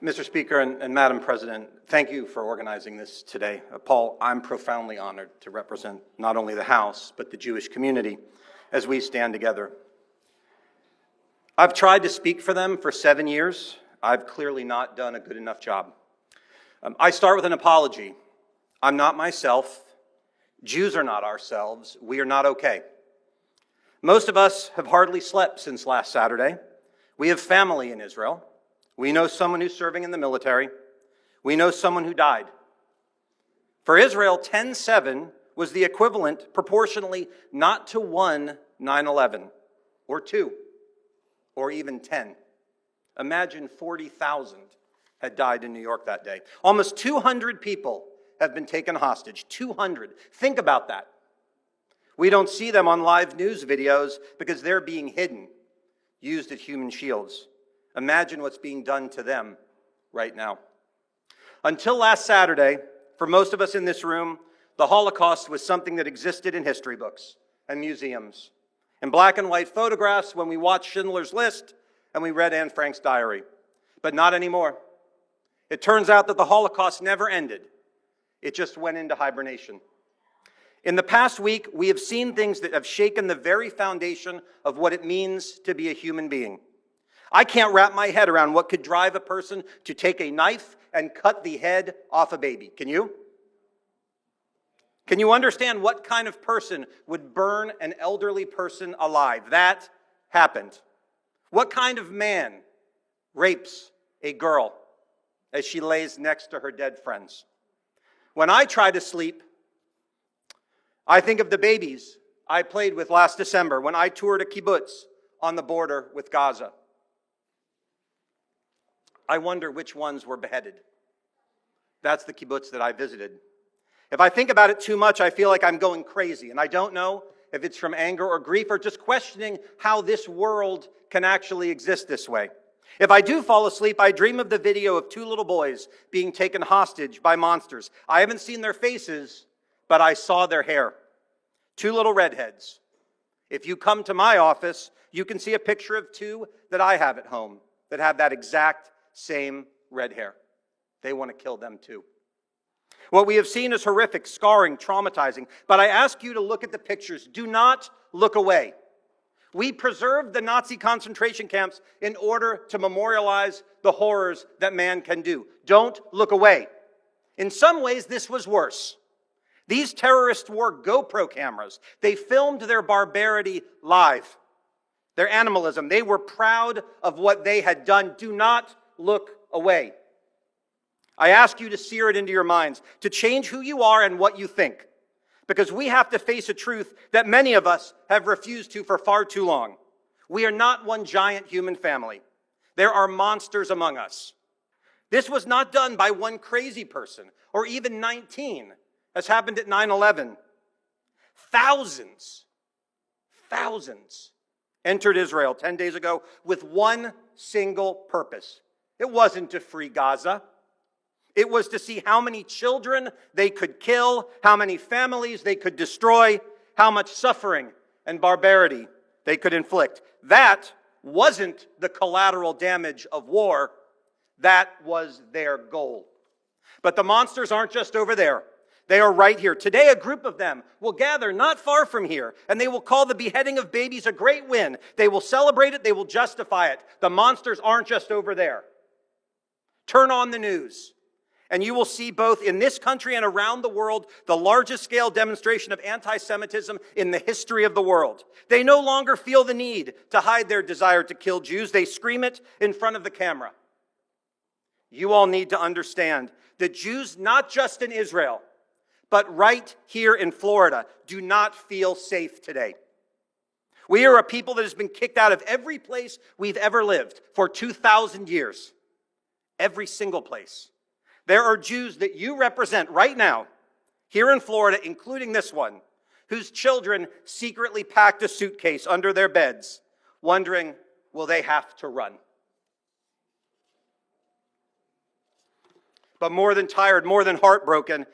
Mr. Speaker and Madam President, thank you for organizing this today. Paul, I'm profoundly honored to represent not only the House, but the Jewish community as we stand together. I've tried to speak for them for 7 years. I've clearly not done a good enough job. I start with an apology. I'm not myself. Jews are not ourselves. We are not okay. Most of us have hardly slept since last Saturday. We have family in Israel. We know someone who's serving in the military. We know someone who died. For Israel, 10/7 was the equivalent proportionally not to one 9/11, or 2, or even 10. Imagine 40,000 had died in New York that day. Almost 200 people have been taken hostage. 200. Think about that. We don't see them on live news videos because they're being hidden, used as human shields. Imagine what's being done to them right now. Until last Saturday, for most of us in this room, the Holocaust was something that existed in history books and museums, in black and white photographs when we watched Schindler's List and we read Anne Frank's diary. But not anymore. It turns out that the Holocaust never ended. It just went into hibernation. In the past week, we have seen things that have shaken the very foundation of what it means to be a human being. I can't wrap my head around what could drive a person to take a knife and cut the head off a baby. Can you? Can you understand what kind of person would burn an elderly person alive? That happened. What kind of man rapes a girl as she lays next to her dead friends? When I try to sleep, I think of the babies I played with last December when I toured a kibbutz on the border with Gaza. I wonder which ones were beheaded. That's the kibbutz that I visited. If I think about it too much, I feel like I'm going crazy, and I don't know if it's from anger or grief or just questioning how this world can actually exist this way. If I do fall asleep, I dream of the video of 2 little boys being taken hostage by monsters. I haven't seen their faces, but I saw their hair. 2 little redheads. If you come to my office, you can see a picture of 2 that I have at home that have that exact same red hair. They want to kill them too. What we have seen is horrific, scarring, traumatizing. But I ask you to look at the pictures. Do not look away. We preserved the Nazi concentration camps in order to memorialize the horrors that man can do. Don't look away. In some ways, this was worse. These terrorists wore GoPro cameras. They filmed their barbarity live, their animalism. They were proud of what they had done. Do not look away. I ask you to sear it into your minds, to change who you are and what you think, because we have to face a truth that many of us have refused to for far too long. We are not one giant human family. There are monsters among us. This was not done by one crazy person, or even 19, as happened at 9/11. Thousands entered Israel 10 days ago with one single purpose. It wasn't to free Gaza. It was to see how many children they could kill, how many families they could destroy, how much suffering and barbarity they could inflict. That wasn't the collateral damage of war. That was their goal. But the monsters aren't just over there. They are right here. Today, a group of them will gather not far from here, and they will call the beheading of babies a great win. They will celebrate it. They will justify it. The monsters aren't just over there. Turn on the news, and you will see both in this country and around the world the largest scale demonstration of anti-Semitism in the history of the world. They no longer feel the need to hide their desire to kill Jews. They scream it in front of the camera. You all need to understand that Jews, not just in Israel, but right here in Florida, do not feel safe today. We are a people that has been kicked out of every place we've ever lived for 2,000 years. Every single place. There are Jews that you represent right now, here in Florida, including this one, whose children secretly packed a suitcase under their beds, wondering, will they have to run? But more than tired, more than heartbroken,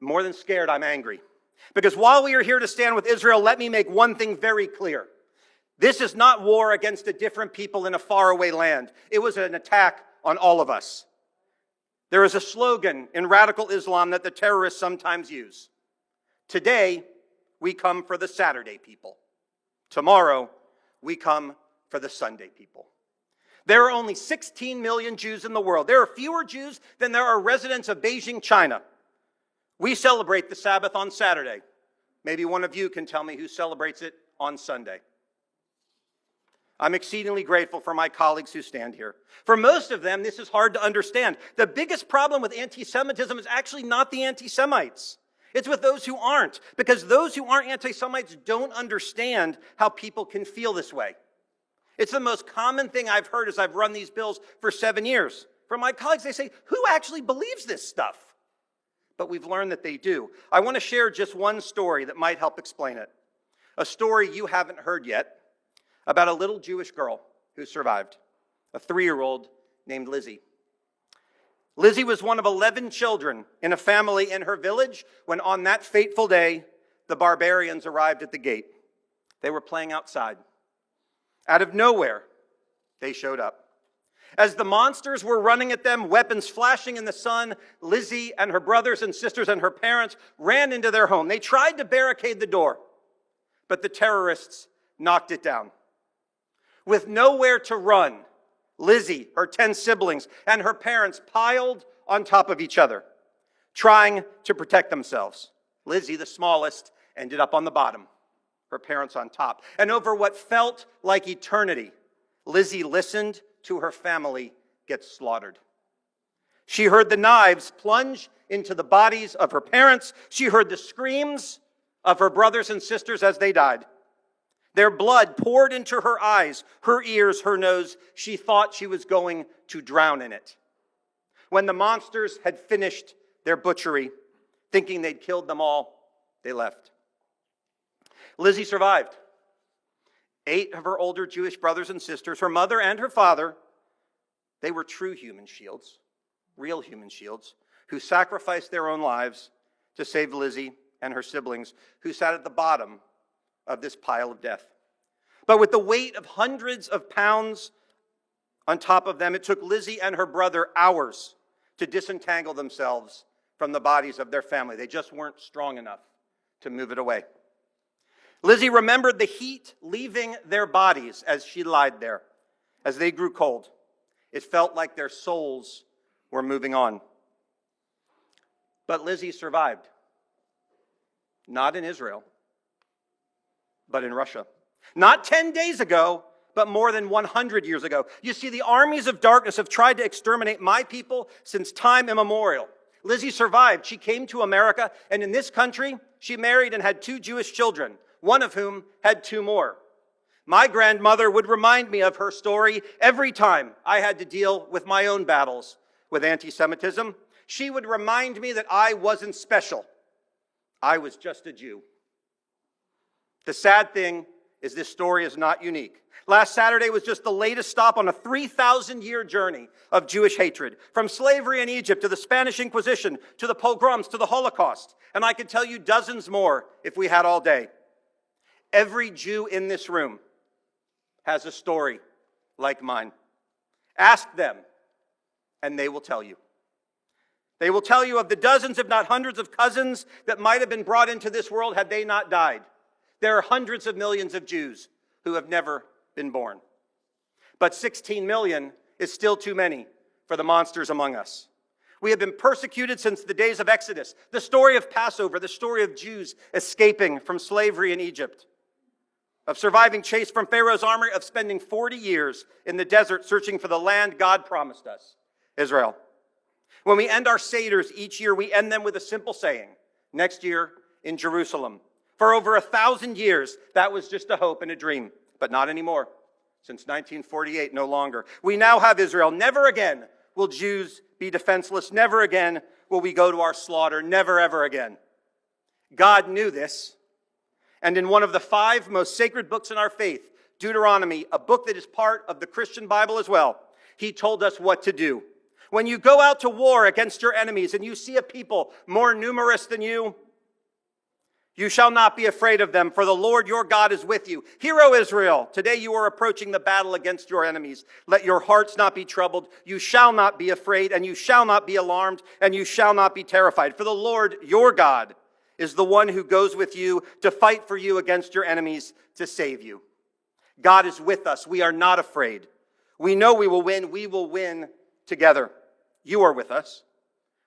more than scared, I'm angry. Because while we are here to stand with Israel, let me make one thing very clear. This is not war against a different people in a faraway land. It was an attack on all of us. There is a slogan in radical Islam that the terrorists sometimes use. Today, we come for the Saturday people. Tomorrow, we come for the Sunday people. There are only 16 million Jews in the world. There are fewer Jews than there are residents of Beijing, China. We celebrate the Sabbath on Saturday. Maybe one of you can tell me who celebrates it on Sunday. I'm exceedingly grateful for my colleagues who stand here. For most of them, this is hard to understand. The biggest problem with anti-Semitism is actually not the anti-Semites. It's with those who aren't, because those who aren't anti-Semites don't understand how people can feel this way. It's the most common thing I've heard as I've run these bills for 7 years. From my colleagues, they say, who actually believes this stuff? But we've learned that they do. I want to share just one story that might help explain it. A story you haven't heard yet about a little Jewish girl who survived, a 3-year-old named Lizzie. Lizzie was one of 11 children in a family in her village when on that fateful day, the barbarians arrived at the gate. They were playing outside. Out of nowhere, they showed up. As the monsters were running at them, weapons flashing in the sun, Lizzie and her brothers and sisters and her parents ran into their home. They tried to barricade the door, but the terrorists knocked it down. With nowhere to run, Lizzie, her 10 siblings, and her parents piled on top of each other, trying to protect themselves. Lizzie, the smallest, ended up on the bottom, her parents on top. And over what felt like eternity, Lizzie listened to her family get slaughtered. She heard the knives plunge into the bodies of her parents. She heard the screams of her brothers and sisters as they died. Their blood poured into her eyes, her ears, her nose. She thought she was going to drown in it. When the monsters had finished their butchery, thinking they'd killed them all, they left. Lizzie survived. 8 of her older Jewish brothers and sisters, her mother and her father, they were true human shields, real human shields, who sacrificed their own lives to save Lizzie and her siblings, who sat at the bottom of this pile of death. But with the weight of hundreds of pounds on top of them, it took Lizzie and her brother hours to disentangle themselves from the bodies of their family. They just weren't strong enough to move it away. Lizzie remembered the heat leaving their bodies as she lied there, as they grew cold. It felt like their souls were moving on. But Lizzie survived. Not in Israel, but in Russia. Not 10 days ago, but more than 100 years ago. You see, the armies of darkness have tried to exterminate my people since time immemorial. Lizzie survived. She came to America, and in this country, she married and had 2 Jewish children, one of whom had 2 more. My grandmother would remind me of her story every time I had to deal with my own battles with anti-Semitism. She would remind me that I wasn't special. I was just a Jew. The sad thing is this story is not unique. Last Saturday was just the latest stop on a 3,000-year journey of Jewish hatred, from slavery in Egypt to the Spanish Inquisition to the pogroms to the Holocaust. And I could tell you dozens more if we had all day. Every Jew in this room has a story like mine. Ask them, and they will tell you. They will tell you of the dozens, if not hundreds, of cousins that might have been brought into this world had they not died. There are hundreds of millions of Jews who have never been born. But 16 million is still too many for the monsters among us. We have been persecuted since the days of Exodus, the story of Passover, the story of Jews escaping from slavery in Egypt, of surviving chase from Pharaoh's army, of spending 40 years in the desert searching for the land God promised us, Israel. When we end our Seders each year, we end them with a simple saying, next year in Jerusalem. For over 1,000 years, that was just a hope and a dream, but not anymore. Since 1948, no longer. We now have Israel. Never again will Jews be defenseless. Never again will we go to our slaughter. Never, ever again. God knew this. And in one of the 5 most sacred books in our faith, Deuteronomy, a book that is part of the Christian Bible as well, he told us what to do. When you go out to war against your enemies and you see a people more numerous than you You shall not be afraid of them, for the Lord your God is with you. Hear, O Israel, today you are approaching the battle against your enemies. Let your hearts not be troubled. You shall not be afraid, and you shall not be alarmed, and you shall not be terrified. For the Lord your God is the one who goes with you to fight for you against your enemies to save you. God is with us. We are not afraid. We know we will win. We will win together. You are with us.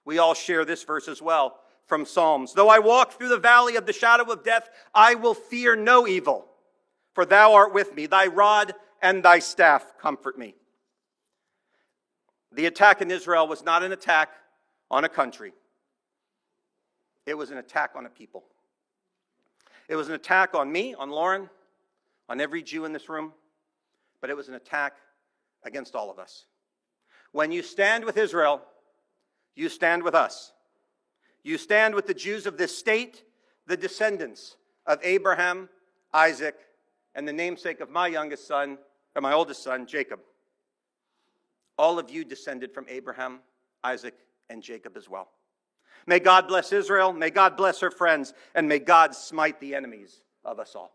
We all share this verse as well from Psalms. Though I walk through the valley of the shadow of death, I will fear no evil, for thou art with me. Thy rod and thy staff comfort me. The attack in Israel was not an attack on a country. It was an attack on a people. It was an attack on me, on Lauren, on every Jew in this room, but it was an attack against all of us. When you stand with Israel, you stand with us. You stand with the Jews of this state, the descendants of Abraham, Isaac, and the namesake of my youngest son, or my oldest son, Jacob. All of you descended from Abraham, Isaac, and Jacob as well. May God bless Israel, may God bless her friends, and may God smite the enemies of us all.